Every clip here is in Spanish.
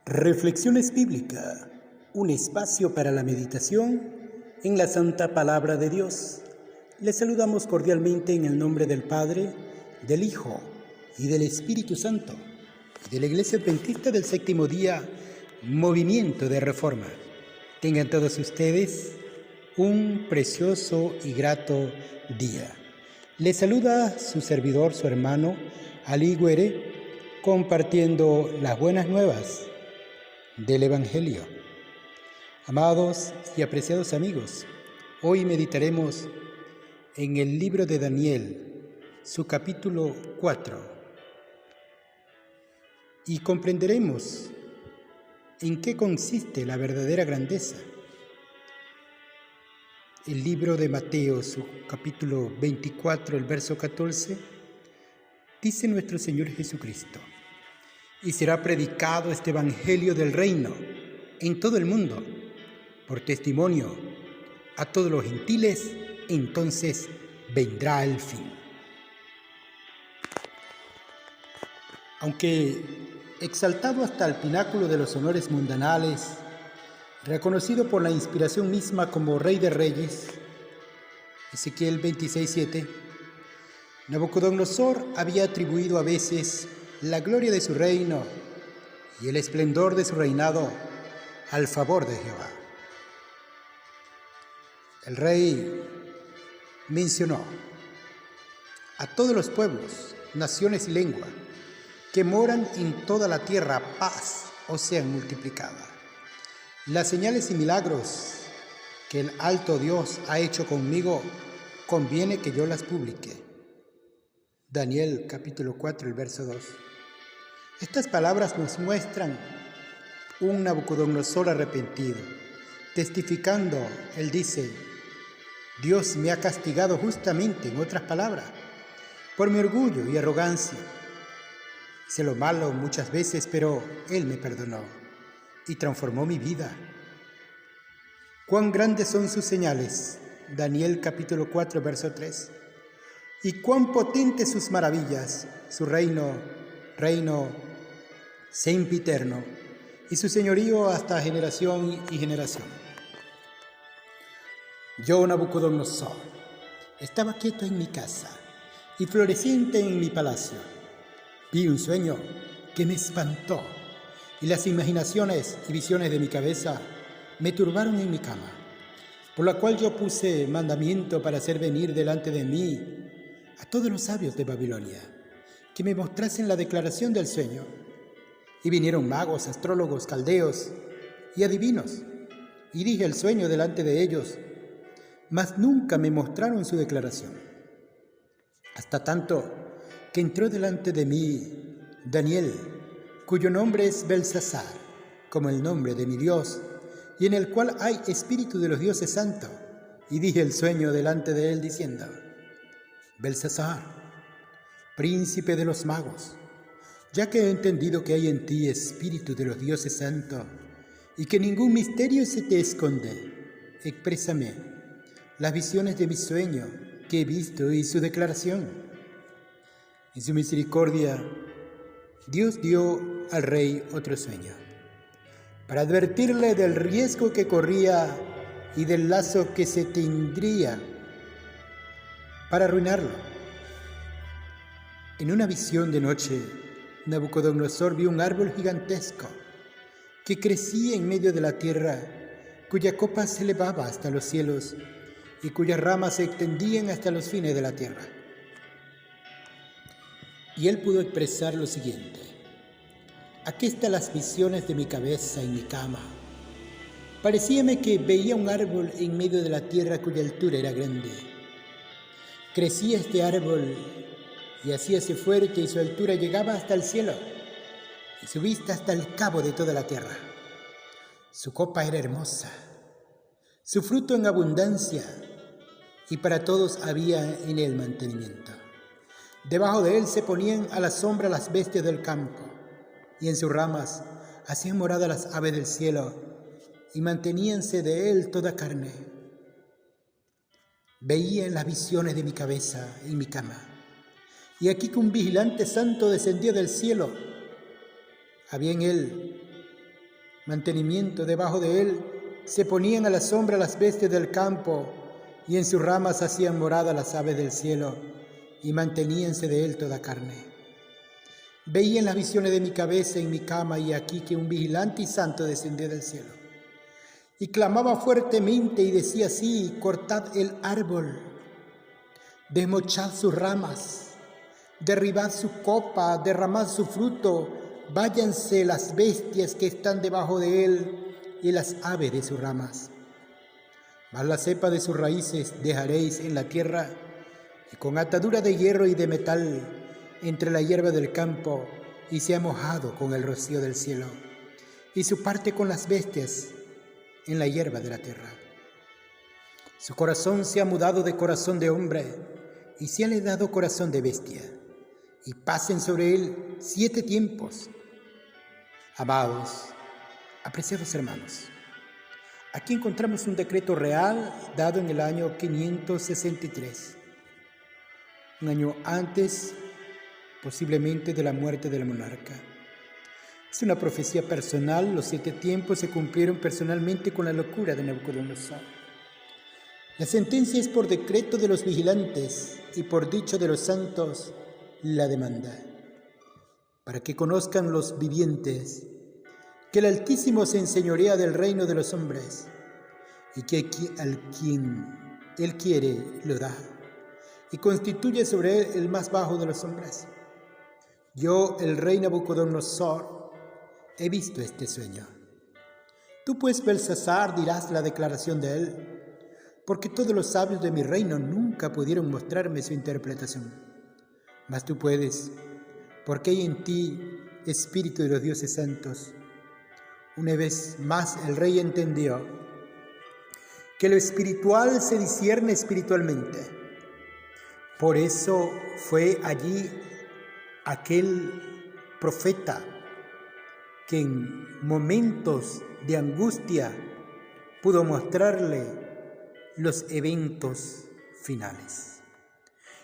Reflexiones bíblicas, un espacio para la meditación en la Santa Palabra de Dios. Les saludamos cordialmente en el nombre del Padre, del Hijo y del Espíritu Santo, y de la Iglesia Adventista del Séptimo Día, Movimiento de Reforma. Tengan todos ustedes un precioso y grato día. Les saluda su servidor, su hermano, Ali Güere, compartiendo las buenas nuevas del Evangelio. Amados y apreciados amigos, hoy meditaremos en el libro de Daniel, su capítulo 4, y comprenderemos en qué consiste la verdadera grandeza. El libro de Mateo, su capítulo 24, el verso 14, dice nuestro Señor Jesucristo: y será predicado este evangelio del reino en todo el mundo, por testimonio a todos los gentiles, entonces vendrá el fin. Aunque exaltado hasta el pináculo de los honores mundanales, reconocido por la inspiración misma como Rey de Reyes, Ezequiel 26:7, Nabucodonosor había atribuido a veces la gloria de su reino y el esplendor de su reinado al favor de Jehová. El rey mencionó a todos los pueblos, naciones y lenguas que moran en toda la tierra paz o sean multiplicadas. Las señales y milagros que el alto Dios ha hecho conmigo, conviene que yo las publique. Daniel capítulo 4, el verso 2. Estas palabras nos muestran un Nabucodonosor arrepentido. Testificando, él dice: Dios me ha castigado justamente, en otras palabras, por mi orgullo y arrogancia. Hice lo malo muchas veces, pero Él me perdonó y transformó mi vida. Cuán grandes son sus señales, Daniel capítulo 4, verso 3. Y cuán potentes sus maravillas, su reino sempiterno, y su señorío hasta generación y generación. Yo, Nabucodonosor, estaba quieto en mi casa y floreciente en mi palacio. Vi un sueño que me espantó, y las imaginaciones y visiones de mi cabeza me turbaron en mi cama, por la cual yo puse mandamiento para hacer venir delante de mí a todos los sabios de Babilonia, que me mostrasen la declaración del sueño. Y vinieron magos, astrólogos, caldeos y adivinos, y dije el sueño delante de ellos, mas nunca me mostraron su declaración. Hasta tanto que entró delante de mí Daniel, cuyo nombre es Belsasar, como el nombre de mi Dios, y en el cual hay espíritu de los dioses santos. Y dije el sueño delante de él, diciendo: Belsasar, príncipe de los magos, ya que he entendido que hay en ti espíritu de los dioses santos, y que ningún misterio se te esconde, exprésame las visiones de mi sueño que he visto y su declaración. En su misericordia, Dios dio al rey otro sueño, para advertirle del riesgo que corría y del lazo que se tendría para arruinarlo. En una visión de noche, Nabucodonosor vio un árbol gigantesco que crecía en medio de la tierra, cuya copa se elevaba hasta los cielos y cuyas ramas se extendían hasta los fines de la tierra. Y él pudo expresar lo siguiente: aquí están las visiones de mi cabeza en mi cama. Parecíame que veía un árbol en medio de la tierra cuya altura era grande. Crecía este árbol y hacíase fuerte, y su altura llegaba hasta el cielo, y su vista hasta el cabo de toda la tierra. Su copa era hermosa, su fruto en abundancia, y para todos había en él mantenimiento. Debajo de él se ponían a la sombra las bestias del campo, y en sus ramas hacían morada las aves del cielo, y manteníanse de él toda carne. Veía en las visiones de mi cabeza en mi cama, y aquí que un vigilante santo descendió del cielo. Había en él mantenimiento. Debajo de él se ponían a la sombra las bestias del campo, y en sus ramas hacían morada las aves del cielo, y manteníanse de él toda carne. Veía en las visiones de mi cabeza en mi cama, y aquí que un vigilante y santo descendía del cielo. Y clamaba fuertemente y decía así: cortad el árbol, desmochad sus ramas, derribad su copa, derramad su fruto, váyanse las bestias que están debajo de él y las aves de sus ramas. Mas la cepa de sus raíces dejaréis en la tierra, y con atadura de hierro y de metal entre la hierba del campo, y se ha mojado con el rocío del cielo, y su parte con las bestias en la hierba de la tierra. Su corazón se ha mudado de corazón de hombre, y se le ha dado corazón de bestia, y pasen sobre él 7 tiempos. Amados, apreciados hermanos, aquí encontramos un decreto real dado en el año 563, un año antes posiblemente de la muerte del monarca. Es una profecía personal. Los 7 tiempos se cumplieron personalmente con la locura de Nabucodonosor. La sentencia es por decreto de los vigilantes y por dicho de los santos la demanda, para que conozcan los vivientes que el Altísimo se enseñorea del reino de los hombres, y que al quien Él quiere lo da, y constituye sobre él el más bajo de los hombres. Yo, el rey Nabucodonosor, he visto este sueño. Tú pues, Belsasar, dirás la declaración de él, porque todos los sabios de mi reino nunca pudieron mostrarme su interpretación. Mas tú puedes, porque hay en ti espíritu de los dioses santos. Una vez más el rey entendió que lo espiritual se discierne espiritualmente. Por eso fue allí aquel profeta que en momentos de angustia pudo mostrarle los eventos finales.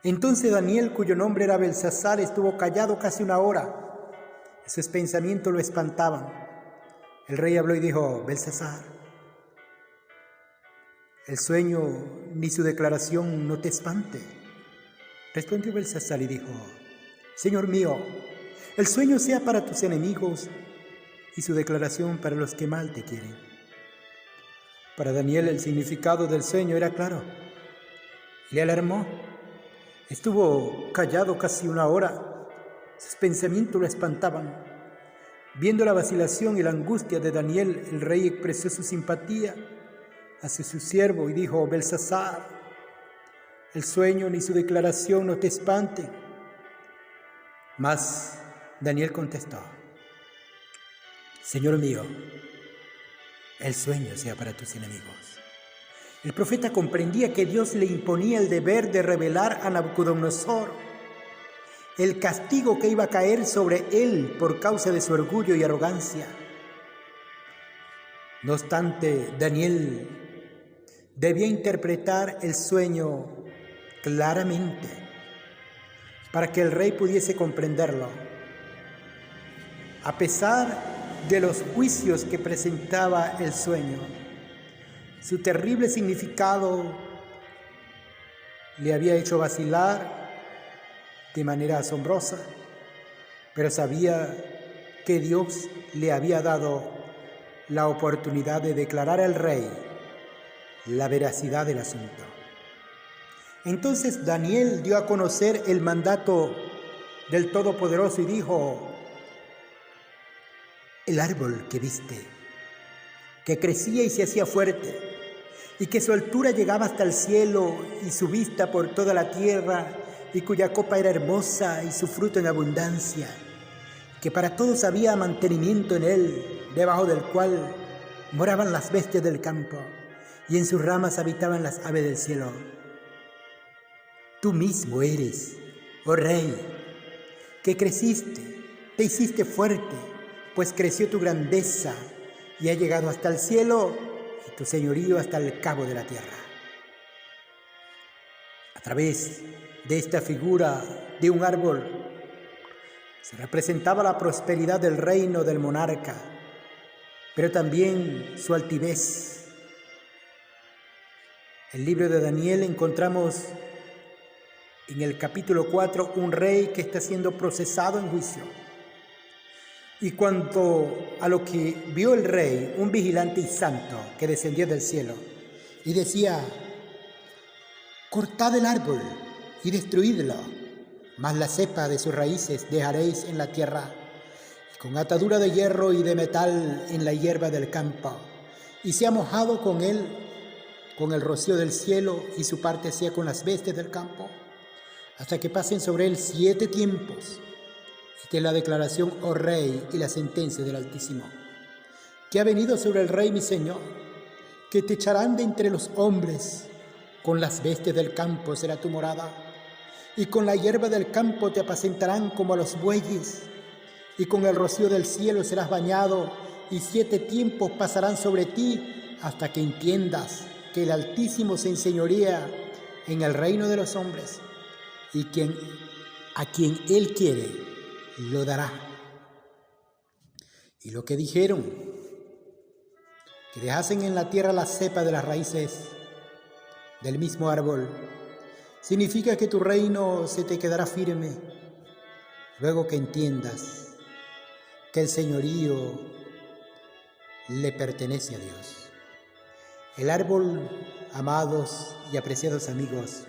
Entonces Daniel, cuyo nombre era Belsasar, estuvo callado casi 1 hora. Sus pensamientos lo espantaban. El rey habló y dijo: Belsasar, el sueño ni su declaración no te espante. Respondió Belsasar y dijo: Señor mío, el sueño sea para tus enemigos y su declaración para los que mal te quieren. Para Daniel el significado del sueño era claro. Le alarmó. Estuvo callado casi 1 hora. Sus pensamientos lo espantaban. Viendo la vacilación y la angustia de Daniel, el rey expresó su simpatía hacia su siervo y dijo: Belsasar, el sueño ni su declaración no te espanten. Mas Daniel contestó: Señor mío, el sueño sea para tus enemigos. El profeta comprendía que Dios le imponía el deber de revelar a Nabucodonosor el castigo que iba a caer sobre él por causa de su orgullo y arrogancia. No obstante, Daniel debía interpretar el sueño claramente para que el rey pudiese comprenderlo. A pesar de los juicios que presentaba el sueño, su terrible significado le había hecho vacilar de manera asombrosa, pero sabía que Dios le había dado la oportunidad de declarar al rey la veracidad del asunto. Entonces Daniel dio a conocer el mandato del Todopoderoso y dijo: el árbol que viste, que crecía y se hacía fuerte, y que su altura llegaba hasta el cielo y su vista por toda la tierra, y cuya copa era hermosa y su fruto en abundancia, que para todos había mantenimiento en él, debajo del cual moraban las bestias del campo, y en sus ramas habitaban las aves del cielo. Tú mismo eres, oh rey, que creciste, te hiciste fuerte, pues creció tu grandeza y ha llegado hasta el cielo y tu señorío hasta el cabo de la tierra. A través de esta figura de un árbol se representaba la prosperidad del reino del monarca, pero también su altivez. En el libro de Daniel encontramos en el capítulo 4 un rey que está siendo procesado en juicio. Y cuanto a lo que vio el rey, un vigilante y santo que descendió del cielo y decía: cortad el árbol y destruidlo, mas la cepa de sus raíces dejaréis en la tierra, y con atadura de hierro y de metal en la hierba del campo, y sea mojado con él, con el rocío del cielo, y su parte sea con las bestias del campo, hasta que pasen sobre él 7 tiempos. Esta es la declaración, oh rey, y la sentencia del Altísimo, que ha venido sobre el rey mi señor, que te echarán de entre los hombres, con las bestias del campo será tu morada, y con la hierba del campo te apacentarán como a los bueyes, y con el rocío del cielo serás bañado, y 7 tiempos pasarán sobre ti, hasta que entiendas que el Altísimo se enseñorea en el reino de los hombres, y a quien Él quiere lo dará. Y lo que dijeron, que dejasen en la tierra la cepa de las raíces del mismo árbol, significa que tu reino se te quedará firme, luego que entiendas que el señorío le pertenece a Dios. El árbol, amados y apreciados amigos,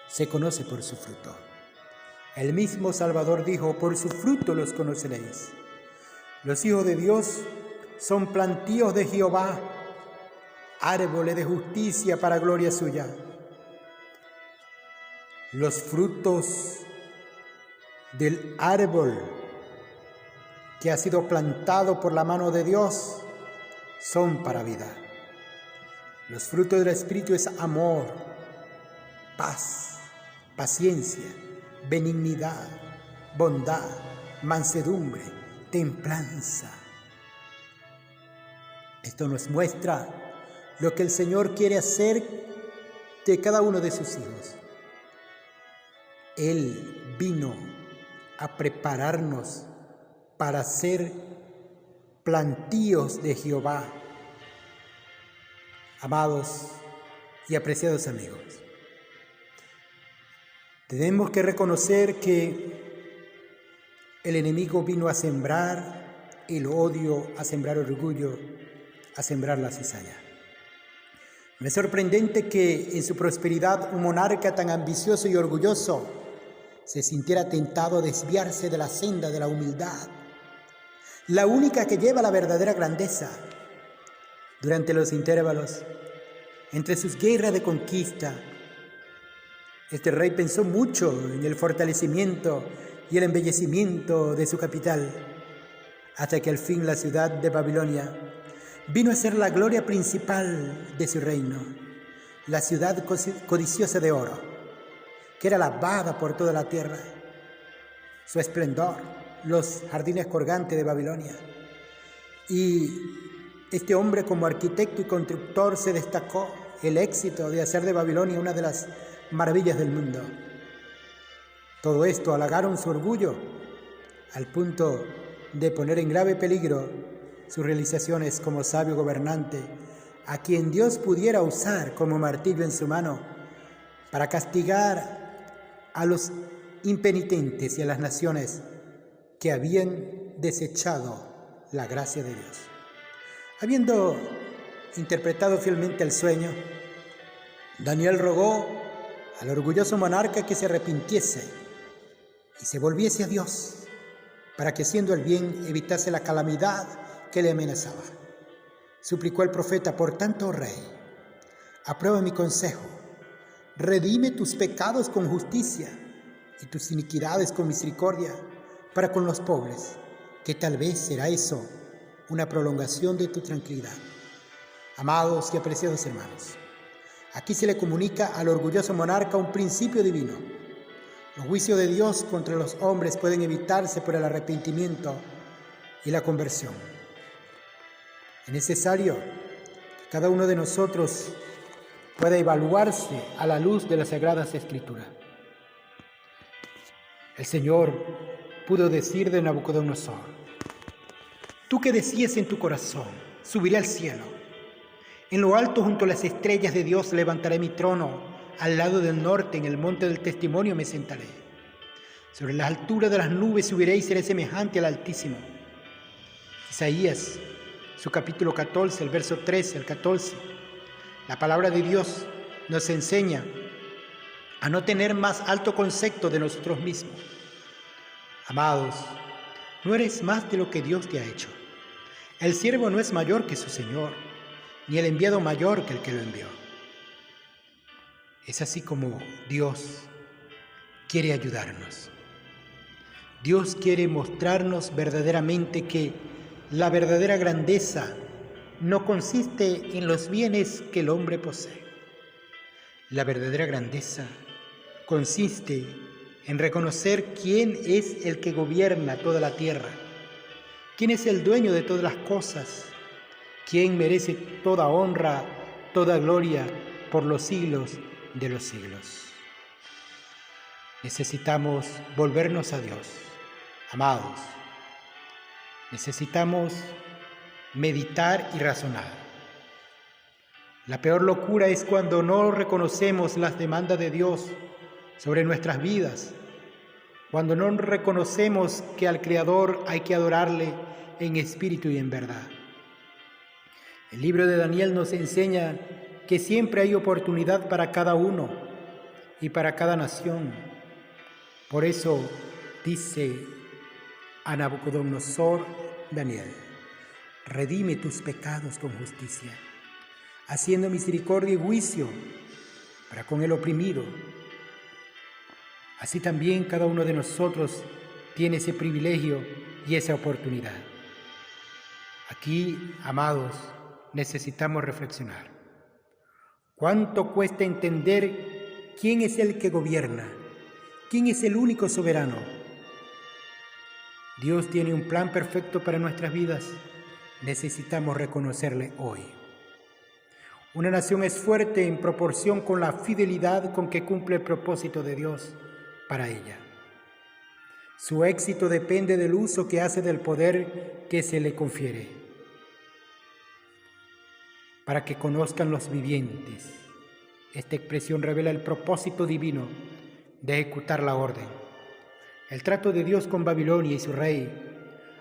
se conoce por su fruto. El mismo Salvador dijo: por su fruto los conoceréis. Los hijos de Dios son plantíos de Jehová, árboles de justicia para gloria suya. Los frutos del árbol que ha sido plantado por la mano de Dios son para vida. Los frutos del Espíritu es amor, paz, paciencia, benignidad, bondad, mansedumbre, templanza. Esto nos muestra lo que el Señor quiere hacer de cada uno de sus hijos. Él vino a prepararnos para ser plantíos de Jehová. Amados y apreciados amigos, tenemos que reconocer que el enemigo vino a sembrar el odio, a sembrar orgullo, a sembrar la cizaña. No es sorprendente que en su prosperidad un monarca tan ambicioso y orgulloso se sintiera tentado a desviarse de la senda de la humildad, la única que lleva a la verdadera grandeza. Durante los intervalos entre sus guerras de conquista, este rey pensó mucho en el fortalecimiento y el embellecimiento de su capital, hasta que al fin la ciudad de Babilonia vino a ser la gloria principal de su reino, la ciudad codiciosa de oro, que era alabada por toda la tierra. Su esplendor, los jardines colgantes de Babilonia. Y este hombre, como arquitecto y constructor, se destacó el éxito de hacer de Babilonia una de las maravillas del mundo. Todo esto halagaron su orgullo al punto de poner en grave peligro sus realizaciones como sabio gobernante, a quien Dios pudiera usar como martillo en su mano para castigar a los impenitentes y a las naciones que habían desechado la gracia de Dios. Habiendo interpretado fielmente el sueño, Daniel rogó al orgulloso monarca que se arrepintiese y se volviese a Dios, para que haciendo el bien evitase la calamidad que le amenazaba. Suplicó el profeta: por tanto, rey, aprueba mi consejo, redime tus pecados con justicia y tus iniquidades con misericordia para con los pobres, que tal vez será eso una prolongación de tu tranquilidad. Amados y apreciados hermanos, aquí se le comunica al orgulloso monarca un principio divino. Los juicios de Dios contra los hombres pueden evitarse por el arrepentimiento y la conversión. Es necesario que cada uno de nosotros pueda evaluarse a la luz de las Sagradas Escrituras. El Señor pudo decir de Nabucodonosor: Tú que decías en tu corazón, subiré al cielo. En lo alto junto a las estrellas de Dios levantaré mi trono. Al lado del norte, en el monte del testimonio me sentaré. Sobre las alturas de las nubes subiré y seré semejante al Altísimo. Isaías, su capítulo 14, el verso 13 al 14. La palabra de Dios nos enseña a no tener más alto concepto de nosotros mismos. Amados, no eres más de lo que Dios te ha hecho. El siervo no es mayor que su Señor, ni el enviado mayor que el que lo envió. Es así como Dios quiere ayudarnos. Dios quiere mostrarnos verdaderamente que la verdadera grandeza no consiste en los bienes que el hombre posee. La verdadera grandeza consiste en reconocer quién es el que gobierna toda la tierra, quién es el dueño de todas las cosas, quién merece toda honra, toda gloria por los siglos de los siglos. Necesitamos volvernos a Dios, amados. Necesitamos meditar y razonar. La peor locura es cuando no reconocemos las demandas de Dios sobre nuestras vidas, cuando no reconocemos que al Creador hay que adorarle en espíritu y en verdad. El libro de Daniel nos enseña que siempre hay oportunidad para cada uno y para cada nación. Por eso dice a Nabucodonosor Daniel: redime tus pecados con justicia, haciendo misericordia y juicio para con el oprimido. Así también cada uno de nosotros tiene ese privilegio y esa oportunidad. Aquí, amados, necesitamos reflexionar. ¿Cuánto cuesta entender quién es el que gobierna? ¿Quién es el único soberano? Dios tiene un plan perfecto para nuestras vidas. Necesitamos reconocerle hoy. Una nación es fuerte en proporción con la fidelidad con que cumple el propósito de Dios para ella. Su éxito depende del uso que hace del poder que se le confiere. Para que conozcan los vivientes. Esta expresión revela el propósito divino de ejecutar la orden. El trato de Dios con Babilonia y su rey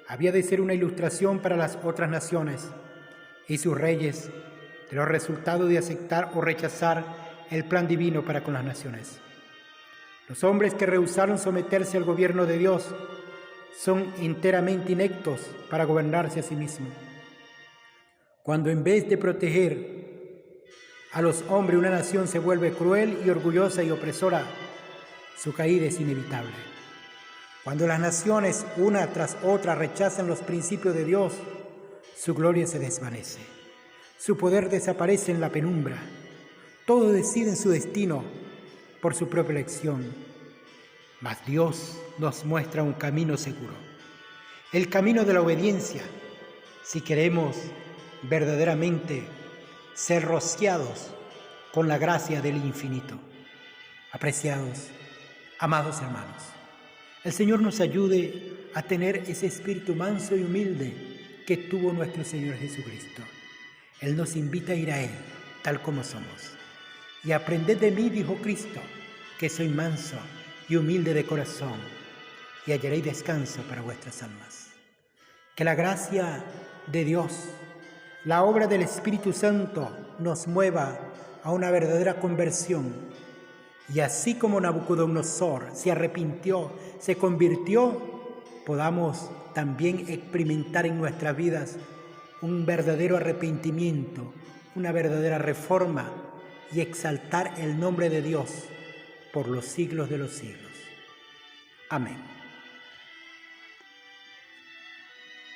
había de ser una ilustración para las otras naciones y sus reyes de los resultados de aceptar o rechazar el plan divino para con las naciones. Los hombres que rehusaron someterse al gobierno de Dios son enteramente ineptos para gobernarse a sí mismos. Cuando en vez de proteger a los hombres una nación se vuelve cruel y orgullosa y opresora, su caída es inevitable. Cuando las naciones, una tras otra, rechazan los principios de Dios, su gloria se desvanece. Su poder desaparece en la penumbra. Todos deciden su destino por su propia elección. Mas Dios nos muestra un camino seguro. El camino de la obediencia, si queremos verdaderamente ser rociados con la gracia del infinito. Apreciados, amados hermanos, el Señor nos ayude a tener ese espíritu manso y humilde que tuvo nuestro Señor Jesucristo. Él nos invita a ir a Él, tal como somos. Y aprended de mí, dijo Cristo, que soy manso y humilde de corazón, y hallaréis descanso para vuestras almas. Que la gracia de Dios, la obra del Espíritu Santo, nos mueva a una verdadera conversión. Y así como Nabucodonosor se arrepintió, se convirtió, podamos también experimentar en nuestras vidas un verdadero arrepentimiento, una verdadera reforma y exaltar el nombre de Dios por los siglos de los siglos. Amén.